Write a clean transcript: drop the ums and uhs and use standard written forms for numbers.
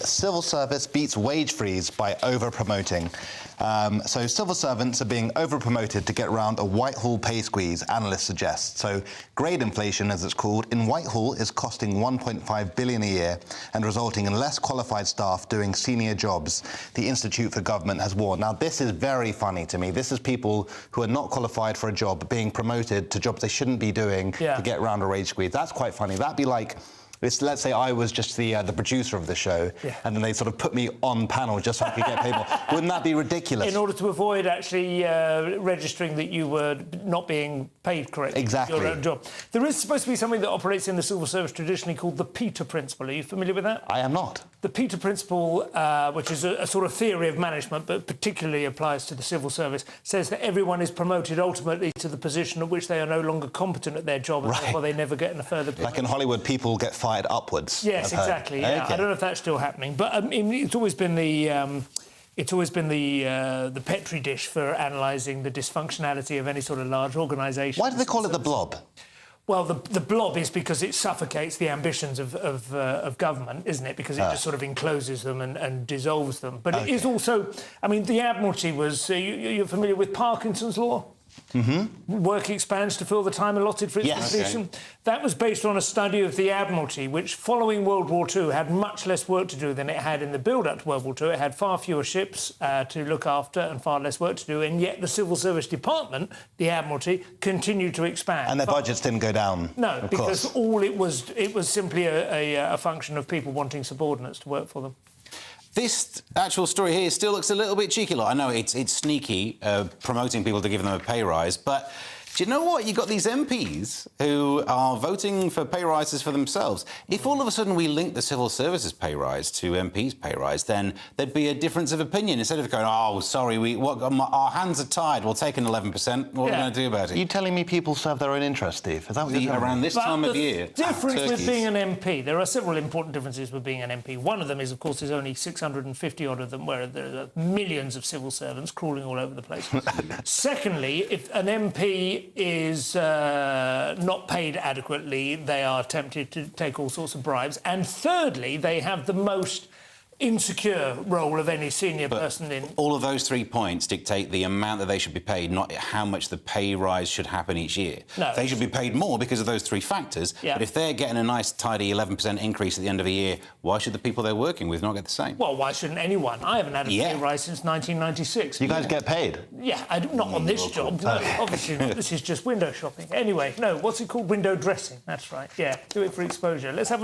civil service beats wage freeze by over-promoting. So civil servants are being over-promoted to get around a Whitehall pay squeeze, analysts suggest. So grade inflation, as it's called, in Whitehall is costing $1.5 billion a year and resulting in less qualified staff doing senior jobs, the Institute for Government has warned. Now, this is very funny to me. This is people who are not qualified for a job being promoted to jobs they shouldn't be doing to get around a wage squeeze. That's quite funny. That'd be like, let's say I was just the producer of the show, and then they sort of put me on panel just so I could get paid more. Wouldn't that be ridiculous? In order to avoid actually registering that you were not being paid correctly. Exactly. For your own job. There is supposed to be something that operates in the civil service traditionally called the Peter Principle. Are you familiar with that? I am not. The Peter Principle, which is a sort of theory of management, but particularly applies to the civil service, says that everyone is promoted ultimately to the position at which they are no longer competent at their job, and therefore they never get a further promotion. Like in Hollywood, people get fired upwards. Yes, exactly. Yeah. Okay. I don't know if that's still happening, but it's always been the petri dish for analysing the dysfunctionality of any sort of large organisation. Why do they call it the blob? Well, the blob is because it suffocates the ambitions of government, isn't it? Because it just sort of encloses them and dissolves them. But it is also, I mean, the Admiralty was... you're familiar with Parkinson's law? Mm-hmm. Work expands to fill the time allotted for its completion. Okay. That was based on a study of the Admiralty, which, following World War II, had much less work to do than it had in the build-up to World War II. It had far fewer ships to look after and far less work to do, and yet the Civil Service Department, the Admiralty, continued to expand. And their budgets didn't go down. No, because all it was simply a function of people wanting subordinates to work for them. This actual story here still looks a little bit cheeky. I know it's sneaky, promoting people to give them a pay rise, but do you know what? You've got these MPs who are voting for pay rises for themselves. If all of a sudden we link the civil services pay rise to MPs' pay rise, then there'd be a difference of opinion. Instead of going, oh, sorry, our hands are tied, we'll take an 11%, what are we going to do about it? Are you telling me people serve their own interest, Steve? Is that what you're telling me? Around this time of year, the difference with being an MP, there are several important differences with being an MP. One of them is, of course, there's only 650-odd of them, where there are millions of civil servants crawling all over the place. Secondly, if an MP is not paid adequately, they are tempted to take all sorts of bribes. And thirdly, they have the most insecure role of any senior person in... All of those 3 points dictate the amount that they should be paid, not how much the pay rise should happen each year. No. They should be paid more because of those 3 factors, but if they're getting a nice, tidy 11% increase at the end of the year, why should the people they're working with not get the same? Well, why shouldn't anyone? I haven't had a pay rise since 1996. You guys get paid? Yeah, not on this job. No, obviously, this is just window shopping. Anyway, no, what's it called? Window dressing. That's right. Yeah, do it for exposure. Let's have a